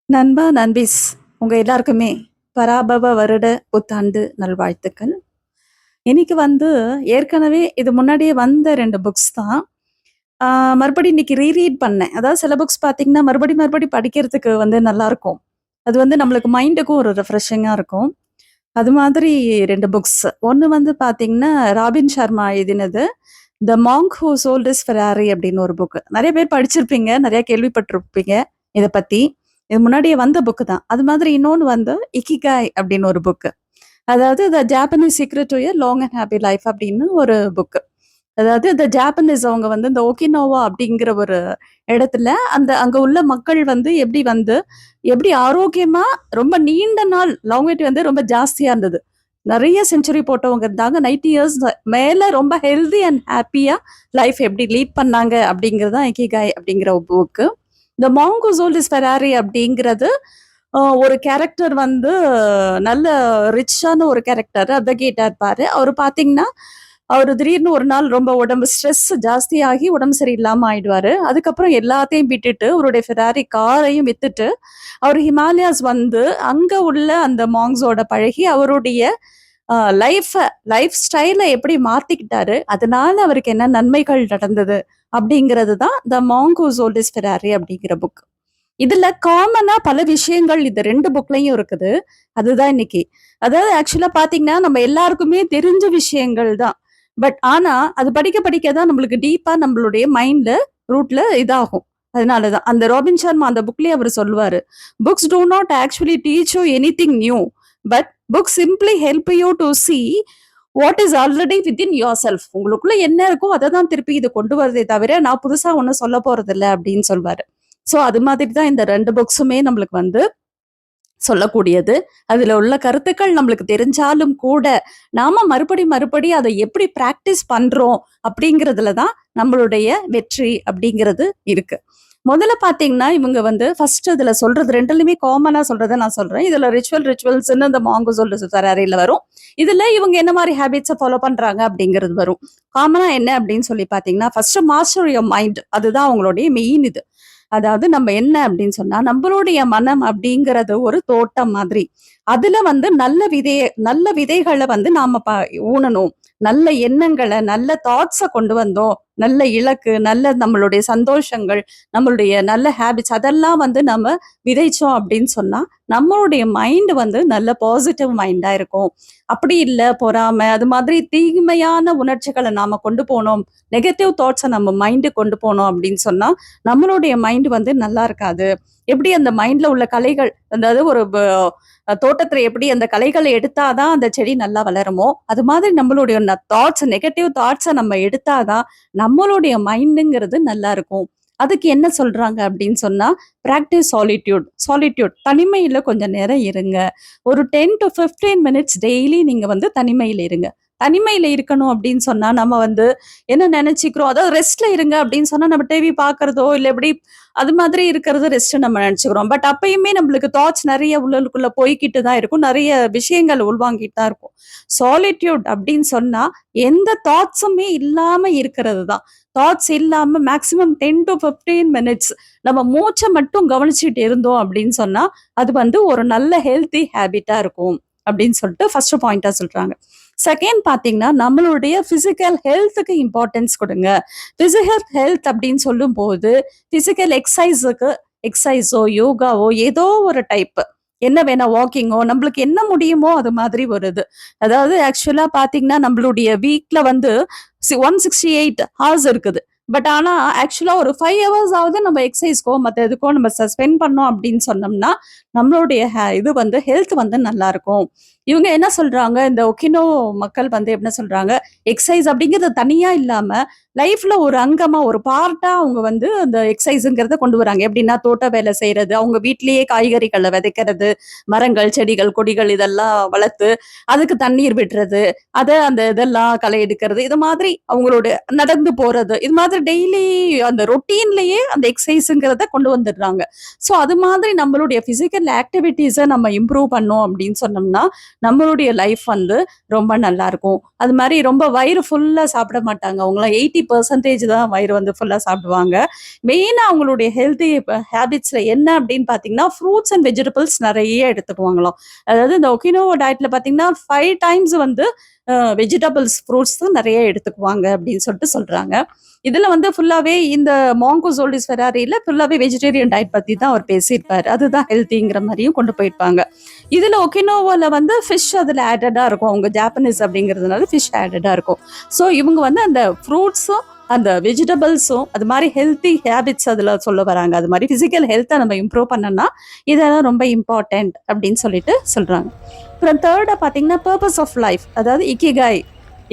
நண்பா, நண்பீஸ் உங்க எல்லாருக்குமே பராபவ வருட புத்தாண்டு நல்வாழ்த்துக்கள். இன்னைக்கு வந்து ஏற்கனவே இது முன்னாடியே வந்த 2 புக்ஸ் தான். ஆ மறுபடியும் இன்னைக்கு ரீட் பண்ணேன். அதாவது சில புக்ஸ் பார்த்தீங்கன்னா, மறுபடி படிக்கிறதுக்கு வந்து நல்லாருக்கும். அது வந்து நம்மளுக்கு மைண்டுக்கும் ஒரு ரிஃப்ரெஷிங்கா இருக்கும். அது மாதிரி 2 புக்ஸ். ஒண்ணு வந்து பார்த்தீங்கன்னா, ராபின் ஷர்மா எழுதினது, "த Monk who sold his Ferrari" அப்படின்னு ஒரு புக். நெறைய பேர் படிச்சிருப்பீங்க, நெறைய கேள்விப்பட்டிருப்பீங்க இத பத்தி. இது முன்னாடியே வந்த புக் தான். அது மாதிரி இன்னொன்னு வந்து இக்கிகாய் அப்படின்னு ஒரு புக். அதாவது the Japanese secret to a long and happy life அப்படின்னு ஒரு புக். அதாவது இந்த ஜாப்பனீஸ் அவங்க வந்து இந்த ஒகினோவா அப்படிங்கிற ஒரு இடத்துல அங்க உள்ள மக்கள் வந்து எப்படி ஆரோக்கியமா ரொம்ப நீண்ட நாள் லாங்குவேஜ் வந்து ரொம்ப ஜாஸ்தியா இருந்தது. நிறைய செஞ்சுரி போட்டவங்க இருந்தாங்க. 90 இயர்ஸ் மேல ரொம்ப ஹெல்தி அண்ட் ஹாப்பியா லைஃப் எப்படி லீட் பண்ணாங்க அப்படிங்கிறது தான் இக்கிகாய் அப்படிங்கிற புக்கு. இந்த மாங்கோசோல்டிஸ் ஃபெராரி அப்படிங்கிறது ஒரு கேரக்டர் வந்து நல்ல ரிச்சான ஒரு கேரக்டர். அட்வொகேட்டா இருப்பாரு. அவரு பார்த்தீங்கன்னா, அவரு திடீர்னு ஒரு நாள் ரொம்ப உடம்பு ஸ்ட்ரெஸ் ஜாஸ்தியாகி உடம்பு சரியில்லாம ஆயிடுவாரு. அதுக்கப்புறம் எல்லாத்தையும் விட்டுட்டு, அவருடைய ஃபெராரி காரையும் வித்துட்டு, அவரு ஹிமாலயாஸ் வந்து, அங்க உள்ள அந்த மாங்க்ஸோட பழகி, அவருடைய அ லைஃப லைஃப் ஸ்டைல எப்படி மாத்திக்கிட்டாரு? அதனால அவருக்கு என்ன நன்மைகள் நடந்தது? அப்படிங்கிறது தான் த Monk who sold his Ferrari அப்படிங்கிற புக். இதுல காமனா பல விஷயங்கள் இந்த 2 புக்லயும் இருக்குது. அதுதான் இன்னைக்கு. அதாவது ஆக்சுவலா பார்த்தீங்கன்னா, நம்ம எல்லாருக்குமே தெரிஞ்ச விஷயங்கள் தான். ஆனா, அது படிக்க படிக்க தான் நம்மளுக்கு டீப்பா நம்மளுடைய மைண்ட்ல, ரூட்ல இதாகும். அதனால தான். அந்த ராபின் ஷர்மா அந்த புக்லயே அவரு சொல்லுவாரு. "Books do not actually teach you anything new. But books simply help you to see what is already within yourself." உங்களுக்குள்ள என்ன இருக்கோ அத தான் திருப்பி இது கொண்டு வருதே தவிர, நான் புதுசா ஒண்ணும் சொல்லப் போறதில்ல அப்படின்னு சொல்வாரு. ஸோ அது மாதிரி தான் இந்த 2 புக்ஸுமே நம்மளுக்கு வந்து சொல்லக்கூடியது. அதுல உள்ள கருத்துக்கள் நம்மளுக்கு தெரிஞ்சாலும் கூட, நாம மறுபடி அத எப்படி பிராக்டிஸ் பண்றோம் அப்படிங்கிறதுல தான் நம்மளுடைய வெற்றி அப்படிங்கிறது இருக்கு. முதல்ல பார்த்தீங்கன்னா, இவங்க வந்து ஃபர்ஸ்ட் இதுல சொல்றது 2லயுமே காமனா சொல்றத நான் சொல்றேன். இதுல ரிச்சுவல்ஸ்ன்னு இந்த மாங்கோசோல்ட் ஃபெராரில வரும். இதுல இவங்க என்ன மாரி ஹேபிட்ஸ ஃபாலோ பண்றாங்க அப்படிங்கிறது வரும். காமனா என்ன அப்படின்னு சொல்லி பார்த்தீங்கன்னா, ஃபர்ஸ்ட் மாஸ்டர் யுவர் மைண்ட். அதுதான் அவங்களுடைய மெயின் இது. அதாவது நம்ம என்ன அப்படின்னு சொன்னா, நம்மளுடைய மனம் அப்படிங்கிறது ஒரு தோட்டம் மாதிரி. அதுல வந்து நல்ல விதைகள வந்து நாம ஊனணும். நல்ல எண்ணங்கள, நல்ல தாட்ஸ கொண்டு வந்தோம். நல்ல இலக்கு, நல்ல நம்மளுடைய சந்தோஷங்கள், நம்மளுடைய நல்ல ஹேபிட்ஸ் அதெல்லாம் வந்து நம்ம விதைச்சோம் அப்படின்னு சொன்னா, நம்மளுடைய மைண்ட் வந்து நல்ல பாசிட்டிவ் மைண்டா இருக்கும். அப்படி இல்ல பொறாமை, அது மாதிரி தீமையான உணர்ச்சிகள நாம கொண்டு போனோம். நெகட்டிவ் தாட்ஸ நம்ம மைண்டுக்கு கொண்டு போனோம் அப்படின்னு சொன்னா, நம்மளுடைய மைண்ட் வந்து நல்லா இருக்காது. எப்படி அந்த மைண்ட்ல உள்ள களைகள், அதாவது ஒரு தோட்டத்துல எப்படி அந்த களைகள எடுத்தா தான் அந்த செடி நல்லா வளருமோ, அது மாதிரி நம்மளுடைய நெகட்டிவ் தாட்ஸ நம்ம எடுத்தா தான் நம்மளுடைய மைண்டுங்கிறது நல்லா இருக்கும். அதுக்கு என்ன சொல்றாங்க அப்படின்னு சொன்னா, பிராக்டிஸ் சாலிட்யூட். சாலிட்யூட் தனிமையில கொஞ்சம் நேரம் இருங்க. ஒரு 10 டூ 15 மினிட்ஸ் டெய்லி நீங்க வந்து தனிமையில இருங்க. தனிமையில இருக்கணும் அப்படின்னு சொன்னா, நம்ம வந்து என்ன நெனச்சுக்கிறோம், அதாவது ரெஸ்ட்ல இருங்க அப்படின்னு சொன்னா, நம்ம டிவி பார்க்கிறதோ, இல்ல எப்படி அது மாதிரி இருக்கிறது ரெஸ்ட்ன்னு நம்ம நெனச்சுக்கிறோம். அப்பயுமே நம்மளுக்கு தாட்ஸ் நெறைய உள்ளுக்குள்ள போய்க்கிட்டு தான் இருக்கும். நெறைய விஷயங்கள் உள்வாங்கிட்டு தான் இருக்கும். சாலிட்யூட் அப்படின்னு சொன்னா, எந்த தாட்ஸுமே இல்லாம இருக்கிறது தான். தாட்ஸ் இல்லாம மேக்ஸிமம் 10 டூ 15 மினிட்ஸ் நம்ம மூச்ச மட்டும் கவனிச்சுட்டு இருந்தோம் அப்படின்னு சொன்னா, அது வந்து ஒரு நல்ல ஹெல்த்தி ஹேபிட்டா இருக்கும். அப்படின்னு சொல்லிட்டு ஃபர்ஸ்ட் பாயிண்ட்டா சொல்றாங்க. செகண்ட் பார்த்தீங்கன்னா, நம்மளுடைய பிசிக்கல் ஹெல்த்துக்கு இம்பார்ட்டன்ஸ் குடுங்க. பிசிக்கல் ஹெல்த் அப்படின்னு சொல்லும்போது, பிசிக்கல் எக்ஸர்சைஸோ, யோகாவோ ஏதோ ஒரு டைப். என்ன வேணா வாக்கிங்கோ, நம்மளுக்கு என்ன முடியுமோ அது மாதிரி ஒரு இது. அதாவது ஆக்சுவலா பார்த்தீங்கன்னா, நம்மளுடைய வீக்ல வந்து 168 ஹார்ஸ் இருக்குது. ஆனா ஆக்சுவலா ஒரு 5 ஹவர்ஸ் ஆவது நம்ம எக்ஸர்சைஸ்க்கோ, மத்த எதுக்கோ நம்ம ஸ்பெண்ட் பண்ணோம் அப்படின்னு சொன்னோம்னா, நம்மளுடைய இது வந்து ஹெல்த் வந்து நல்லாருக்கும். இவங்க என்ன சொல்றாங்க, இந்த ஒகினோ மக்கள் வந்து என்ன சொல்றாங்க, எக்சர்சைஸ் அப்படிங்கிறது தனியா இல்லாம, லைஃப்ல ஒரு அங்கமா, ஒரு பார்ட்டா அவங்க வந்து அந்த எக்சர்சைஸ்ங்கிறத கொண்டு வராங்க. எப்படின்னா, தோட்ட வேலை செய்றது, அவங்க வீட்டிலேயே காய்கறிகள விதைக்கிறது, மரங்கள், செடிகள், கொடிகள் இதெல்லாம் வளர்த்து, அதுக்கு தண்ணீர் விடுறது, அந்த இதெல்லாம் களை எடுக்கிறது, இது மாதிரி அவங்களோட நடந்து போறது, இது மாதிரி அது டெய்லி அந்த ரொட்டீன்லயே அந்த எக்ஸசைஸ்ங்கிறத கொண்டு வந்துடுறாங்க. ஸோ அது மாதிரி நம்மளுடைய பிசிக்கல் ஆக்டிவிட்டீஸை நம்ம இம்ப்ரூவ் பண்ணோம் அப்படின்னு சொன்னோம்னா நம்மளுடைய லைஃப் வந்து ரொம்ப நல்லா இருக்கும். அது மாதிரி ரொம்ப வயிறு ஃபுல்லா சாப்பிட மாட்டாங்க. அவங்களாம் 80% தான் வயிறு வந்து ஃபுல்லா சாப்பிடுவாங்க. மெயினா அவங்களுடைய ஹெல்தி ஹேபிட்ஸ்ல என்ன அப்படின்னு பார்த்தீங்கன்னா, ஃப்ரூட்ஸ் அண்ட் வெஜிடபிள்ஸ் நிறைய எடுத்துக்குவாங்களாம். அதாவது இந்த ஒகினோவா டயட்ல பார்த்தீங்கன்னா 5 டைம்ஸ் வந்து வெஜிடபிள்ஸ், ஃப்ரூட்ஸ் தான் நிறைய எடுத்துக்குவாங்க அப்படின்னு சொல்லிட்டு சொல்றாங்க. இதுல வந்து ஃபுல்லாவே இந்த மாங்கோ சோல்டிஸ் ஃபெராரியில ஃபுல்லாவே வெஜிடேரியன் டயட் பத்தி தான் அவர் பேசியிருப்பாரு. அதுதான் ஹெல்த்திங்கிற மாதிரியும் கொண்டு போயிருப்பாங்க. இதுல ஒகினோவால வந்து ஃபிஷ் அதுல ஆடடா இருக்கும். அவங்க ஜாப்பனீஸ் அப்படிங்கிறதுனால ஃபிஷ் ஆடடா இருக்கும். ஸோ இவங்க வந்து அந்த ஃப்ரூட்ஸும் அந்த வெஜிடபிள்ஸும் அது மாதிரி ஹெல்த்தி ஹேபிட்ஸ் அதுல சொல்ல வராங்க. அது மாதிரி பிசிக்கல் ஹெல்த்தை நம்ம இம்ப்ரூவ் பண்ணோம்னா இதெல்லாம் ரொம்ப இம்பார்ட்டன்ட் அப்படின்னு சொல்லிட்டு சொல்றாங்க. அப்புறம் தேர்டா பாத்தீங்கன்னா பர்பஸ் ஆஃப் லைஃப், அதாவது இக்கிகாய்.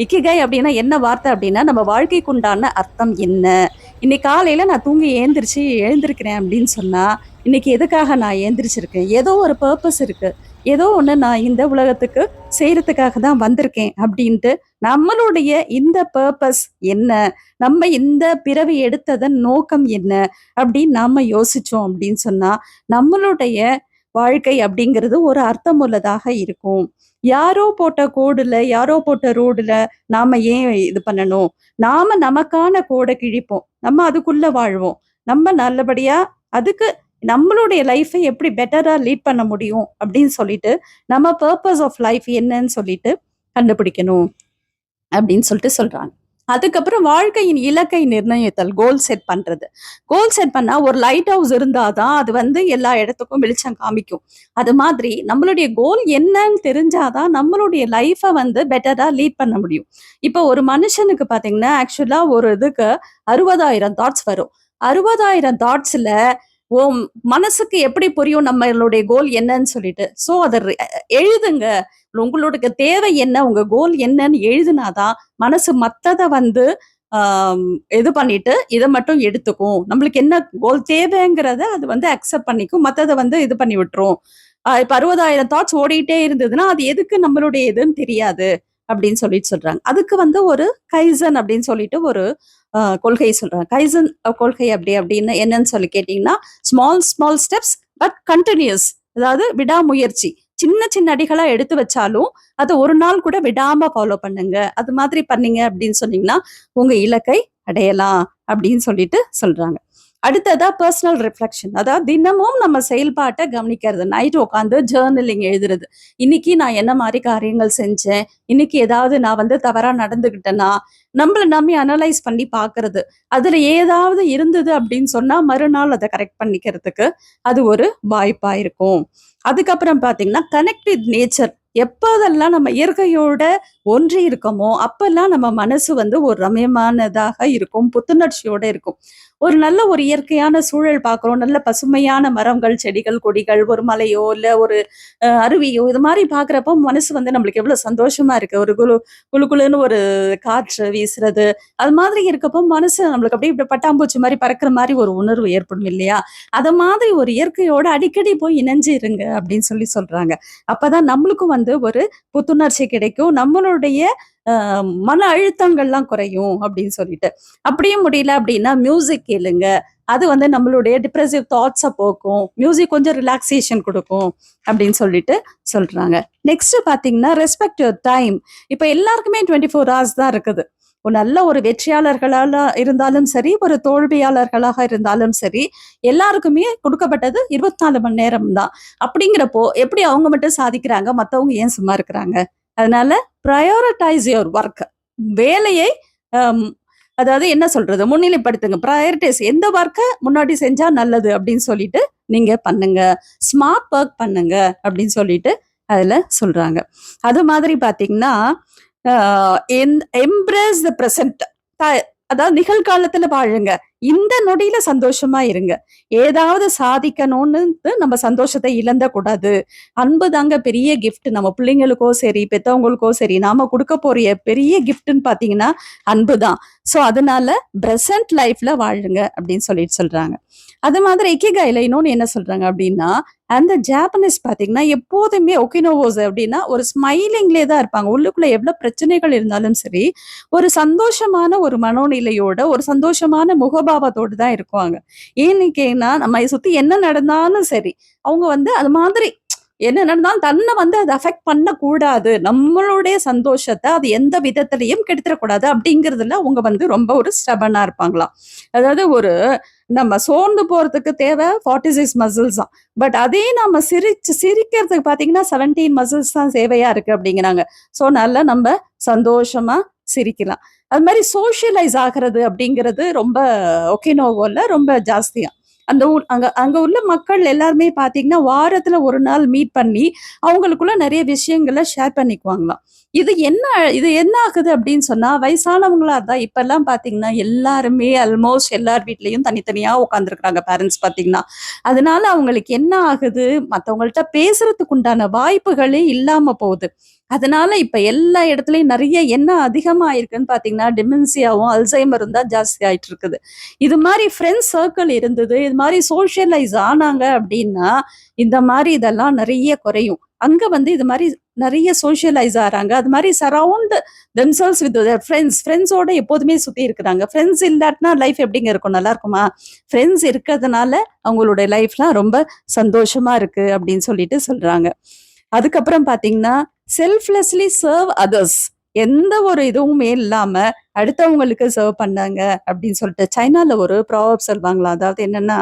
இக்கிகாய் அப்படின்னா என்ன வார்த்தை அப்படின்னா நம்ம வாழ்க்கைக்கு உண்டான அர்த்தம் என்ன. இன்னைக்கு காலையில நான் தூங்கி எழுந்திருக்கிறேன் அப்படின்னு சொன்னா இன்னைக்கு எதுக்காக நான் எழுந்திரிச்சிருக்கேன், ஏதோ ஒரு பர்பஸ் இருக்கு, ஏதோ ஒன்று நான் இந்த உலகத்துக்கு செய்யறதுக்காக தான் வந்திருக்கேன் அப்படின்ட்டு நம்மளுடைய இந்த பர்பஸ் என்ன, நம்ம இந்த பிறவி எடுத்ததன் நோக்கம் என்ன அப்படின்னு நாம யோசிச்சோம் அப்படின்னு சொன்னா நம்மளுடைய வாழ்க்கை அப்படிங்கிறது ஒரு அர்த்தமுள்ளதாக இருக்கும். யாரோ போட்ட கோடுல, யாரோ போட்ட ரோடுல நாம ஏன் இது பண்ணணும்? நாம நமக்கான கோடை கிழிப்போம். நம்ம அதுக்குள்ள வாழ்வோம். நம்ம நல்லபடியா அதுக்கு நம்மளுடைய லைஃபை எப்படி பெட்டரா லீட் பண்ண முடியும் அப்படின்னு சொல்லிட்டு நம்ம பர்பஸ் ஆஃப் லைஃப் என்னன்னு சொல்லிட்டு கண்டுபிடிக்கணும் அப்படின்னு சொல்லிட்டு சொல்றாங்க. அதுக்கப்புறம் வாழ்க்கையின் இலக்கை நிர்ணயித்தல், கோல் செட் பண்றது. கோல் செட் பண்ணா ஒரு லைட் ஹவுஸ் இருந்தாதான் அது வந்து எல்லா இடத்துக்கும் வெளிச்சம் காமிக்கும். அது மாதிரி நம்மளுடைய கோல் என்னன்னு தெரிஞ்சாதான் நம்மளுடைய லைஃபை வந்து பெட்டரா லீட் பண்ண முடியும். இப்போ ஒரு மனுஷனுக்கு பாத்தீங்கன்னா ஆக்சுவலா ஒரு இதுக்கு 60,000 தாட்ஸ் வரும். 60,000 தாட்ஸ்ல மனசுக்கு எப்படி புரியும் நம்மளுடைய கோல் என்னன்னு சொல்லிட்டு. ஸோ அதை எழுதுங்க. உங்களுக்கு தேவை என்ன, உங்க கோல் என்னன்னு எழுதுனாதான் மனசு மத்ததை வந்து இது பண்ணிட்டு இதை மட்டும் எடுத்துக்கும். நம்மளுக்கு என்ன கோல் தேவைங்கிறத அது வந்து அக்செப்ட் பண்ணிக்கும், மத்ததை வந்து இது பண்ணி விட்டுரும். இப்ப 60,000 தாட்ஸ் ஓடிட்டே இருந்ததுன்னா அது எதுக்கு நம்மளுடைய இதுன்னு தெரியாது அப்படின்னு சொல்லிட்டு சொல்றாங்க. அதுக்கு வந்து ஒரு கைசன் அப்படின்னு சொல்லிட்டு ஒரு கொள்கை சொல்றாங்க. கைசன் கொள்கை அப்படின்னு என்னன்னு சொல்லி கேட்டீங்கன்னா, small small steps but continuous, அதாவது விடாமுயற்சி. சின்ன சின்ன அடிகளா எடுத்து வச்சாலும் அதை ஒரு நாள் கூட விடாம ஃபாலோ பண்ணுங்க. அது மாதிரி பண்ணீங்க அப்படின்னு சொன்னீங்கன்னா உங்க இலக்கை அடையலாம் அப்படின்னு சொல்லிட்டு சொல்றாங்க. அடுத்ததா பர்சனல் ரிஃப்ளெக்ஷன், அதாவது தினமும் நம்ம செயல்பாட்டை கவனிக்கிறது. நைட் உட்காந்து ஜேர்னலிங் எழுதுறது. இன்னைக்கு நான் என்ன மாதிரி காரியங்கள் செஞ்சேன், இன்னைக்கு ஏதாவது நான் வந்து தவறா நடந்துகிட்டேன்னா நம்மளை நம்பி அனலைஸ் பண்ணி பாக்குறது. அதுல ஏதாவது இருந்தது அப்படின்னு சொன்னா மறுநாள் அதை கரெக்ட் பண்ணிக்கிறதுக்கு அது ஒரு வாய்ப்பா இருக்கும். அதுக்கப்புறம் பாத்தீங்கன்னா கனெக்ட் வித் நேச்சர். எப்போதெல்லாம் நம்ம இயற்கையோட ஒன்றி இருக்கோமோ அப்பெல்லாம் நம்ம மனசு வந்து ஒரு ரம்யமானதாக இருக்கும், புத்துணர்ச்சியோட இருக்கும். ஒரு நல்ல ஒரு இயற்கையான சூழல் பார்க்குறோம், நல்ல பசுமையான மரங்கள், செடிகள், கொடிகள், ஒரு மலையோ இல்ல ஒரு அருவியோ இது மாதிரி பாக்குறப்போ மனசு வந்து நம்மளுக்கு எவ்வளவு சந்தோஷமா இருக்கு. ஒரு குளுன்னு ஒரு காற்று வீசுறது, அது மாதிரி இருக்கப்போ மனசு நம்மளுக்கு அப்படியே இப்படி பட்டாம்பூச்சி மாதிரி பறக்கிற மாதிரி ஒரு உணர்வு ஏற்படும் இல்லையா? அத மாதிரி ஒரு இயற்கையோட அடிக்கடி போய் இணைஞ்சு இருங்க அப்படின்னு சொல்றாங்க. அப்பதான் நம்மளுக்கும் வந்து ஒரு புத்துணர்ச்சி கிடைக்கும், நம்மளுடைய மன அழுத்தங்கள்லாம் குறையும் அப்படின்னு சொல்லிட்டு. அப்படியே முடியல அப்படின்னா மியூசிக் கேளுங்க. அது வந்து நம்மளுடைய டிப்ரெசிவ் தாட்ஸை போக்கும், மியூசிக் கொஞ்சம் ரிலாக்ஸேஷன் கொடுக்கும் அப்படின்னு சொல்லிட்டு சொல்றாங்க. நெக்ஸ்ட் பாத்தீங்கன்னா ரெஸ்பெக்ட் யுவர் டைம். இப்ப எல்லாருக்குமே 24 hours தான் இருக்குது. ஒரு நல்ல ஒரு வெற்றியாளர்களால இருந்தாலும் சரி, ஒரு தோல்வியாளர்களாக இருந்தாலும் சரி, எல்லாருக்குமே கொடுக்கப்பட்டது 24 மணி நேரம் தான். அப்படிங்கிறப்போ எப்படி அவங்க மட்டும் சாதிக்கிறாங்க, மத்தவங்க ஏன் சும்மா இருக்கிறாங்க? அதனால ப்ரையாரிட்டைஸ் யுவர் ஒர்க். வேலையை அதாவது என்ன சொல்றது, முன்னிலைப்படுத்துங்க. ப்ரையாரிட்டைஸ், எந்த ஒர்க்கை முன்னாடி செஞ்சா நல்லது அப்படின்னு சொல்லிட்டு நீங்க பண்ணுங்க. ஸ்மார்ட் ஒர்க் பண்ணுங்க அப்படின்னு சொல்லிட்டு அதுல சொல்றாங்க. அது மாதிரி பாத்தீங்கன்னா எம்ப்ரேஸ் த பிரசன்ட், அதாவது நிகழ்காலத்துல வாழுங்க. இந்த நொடியில சந்தோஷமா இருங்க. ஏதாவது சாதிக்கணும்னு நம்ம சந்தோஷத்தை இழந்த கூடாது. அன்பு தாங்க பெரிய கிஃப்ட். நம்ம பிள்ளைங்களுக்கோ சரி, பெத்தவங்களுக்கோ சரி, நாம குடுக்க போற பெரிய கிஃப்ட்ன்னு பார்த்தீங்கன்னா, அன்பு தான். ஸோ அதனால பிரசன்ட் லைஃப்ல வாழுங்க அப்படின்னு சொல்லிட்டு சொல்றாங்க. அது மாதிரி இக்கிகைல இன்னொன்னு என்ன சொல்றாங்க அப்படின்னா, அந்த ஜாப்பனீஸ் பார்த்தீங்கன்னா, எப்போதுமே ஒகினோவோஸ் அப்படின்னா ஒரு ஸ்மைலிங்லயே தான் இருப்பாங்க. உள்ளுக்குள்ள எவ்வளவு பிரச்சனைகள் இருந்தாலும் சரி, ஒரு சந்தோஷமான ஒரு மனோநிலையோட, ஒரு சந்தோஷமான முகபாவத்தோட தான் இருக்குவாங்க. ஏன்னு கேன்னா, நம்ம சுத்தி என்ன நடந்தாலும் சரி, அவங்க வந்து அது மாதிரி என்ன நடந்தாலும் தன்னை வந்து அது அஃபெக்ட் பண்ணக்கூடாது. நம்மளுடைய சந்தோஷத்த அது எந்த விதத்திலயும் கெடுத்துறக்கூடாது அப்படிங்கிறதுல அவங்க வந்து ரொம்ப ஒரு ஸ்டபர்னா இருப்பாங்களாம். அதாவது ஒரு நம்ம சோர்ந்து போறதுக்கு தேவை 46 மசில்ஸ் தான். பட் அதே நம்ம சிரிக்கிறதுக்கு பார்த்தீங்கன்னா 17 மசில்ஸ் தான் தேவையா இருக்கு அப்படிங்கிறாங்க. ஸோ நல்லா நம்ம சந்தோஷமா சிரிக்கலாம். அது மாதிரி சோஷியலைஸ் ஆகிறது அப்படிங்கிறது ரொம்ப ஒகினோவோல ரொம்ப ஜாஸ்தியா. அந்த ஊர் அங்க அங்க உள்ள மக்கள் எல்லாருமே பார்த்தீங்கன்னா, வாரத்துல 1 நாள் மீட் பண்ணி, அவங்களுக்குள்ள நெறைய விஷயங்கள ஷேர் பண்ணிக்குவாங்களாம். இது என்ன ஆகுது அப்படின்னு சொன்னா, வயசானவங்களா இருந்தா இப்பல்லாம் பார்த்தீங்கன்னா, எல்லாருமே ஆல்மோஸ்ட் எல்லார் வீட்லயும் தனித்தனியா உட்கார்ந்துருக்காங்க பேரண்ட்ஸ் பார்த்தீங்கன்னா. அதனால அவங்களுக்கு என்ன ஆகுது, மத்தவங்கள்ட்ட பேசுறதுக்கு உண்டான வாய்ப்புகளே இல்லாம போகுது. அதனால இப்ப எல்லா இடத்துலயும் நெறைய என்ன அதிகமா இருக்குன்னு பார்த்தீங்கன்னா, டிமென்சியாவும், அல்சைமரும் தான் ஜாஸ்தி ஆயிட்டு இருக்குது. இது மாரி ஃப்ரெண்ட்ஸ் சர்க்கிள் இருந்தது. இது மாரி சோஷியலைஸ் ஆனாங்க அப்படின்னா, இந்த மாரி இதெல்லாம் நெறைய குறையும். அங்க வந்து இது மாரி நெறைய சோஷியலைஸ் ஆறாங்க. அது மாரி surround themselves with their friends. ஃப்ரெண்ட்ஸோட எப்போதுமே சுத்தி இருக்கிறாங்க. ஃப்ரெண்ட்ஸ் இல்லாட்டினா லைஃப் எப்படிங்க இருக்கும்? நல்லா இருக்குமா? ஃப்ரெண்ட்ஸ் இருக்கிறதுனால அவங்களுடைய லைஃப்லாம் ரொம்ப சந்தோஷமா இருக்கு அப்படின்னு சொல்லிட்டு சொல்றாங்க. அதுக்கப்புறம் பார்த்தீங்கன்னா, செல்ஃப்லெஸ்லி சர்வ் அதர்ஸ். எந்த ஒரு இதுவுமே இல்லாம அடுத்தவங்களுக்கு சர்வ் பண்ணாங்க அப்படின்னு சொல்லிட்டு சைனால ஒரு ப்ராவர்ப் சொல்வாங்களாம். அதாவது என்னன்னா,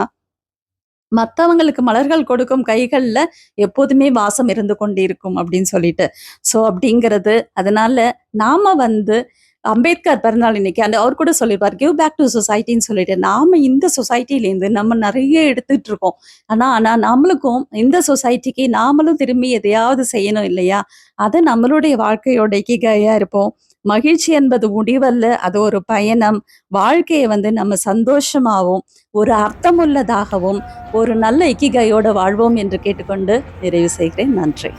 மத்தவங்களுக்கு மலர்கள் கொடுக்கும் கைகள்ல எப்போதுமே வாசம் இருந்து கொண்டிருக்கும் அப்படின்னு சொல்லிட்டு. ஸோ அப்படிங்கிறது அதனால நாம வந்து அம்பேத்கர் பிறந்தநாள் இன்னைக்கு அவர் கூட சொல்லியிருப்பார் கிவ் பேக் டு சொசைட்டின்னு சொல்லிட்டு. நாம இந்த சொசைட்டிலேருந்து நம்ம நிறைய எடுத்துட்டு இருக்கோம். ஆனா ஆனா நம்மளுக்கும் இந்த சொசைட்டிக்கு நாமளும் திரும்பி எதையாவது செய்யணும் இல்லையா? அதை நம்மளுடைய வாழ்க்கையோட இக்கிகையா இருப்போம். மகிழ்ச்சி என்பது முடிவல்ல, அது ஒரு பயணம். வாழ்க்கையை வந்து நம்ம சந்தோஷமாவும் ஒரு அர்த்தமுள்ளதாகவும் ஒரு நல்ல இக்கிகையோட வாழ்வோம் என்று கேட்டுக்கொண்டு நிறைவு செய்கிறேன். நன்றி.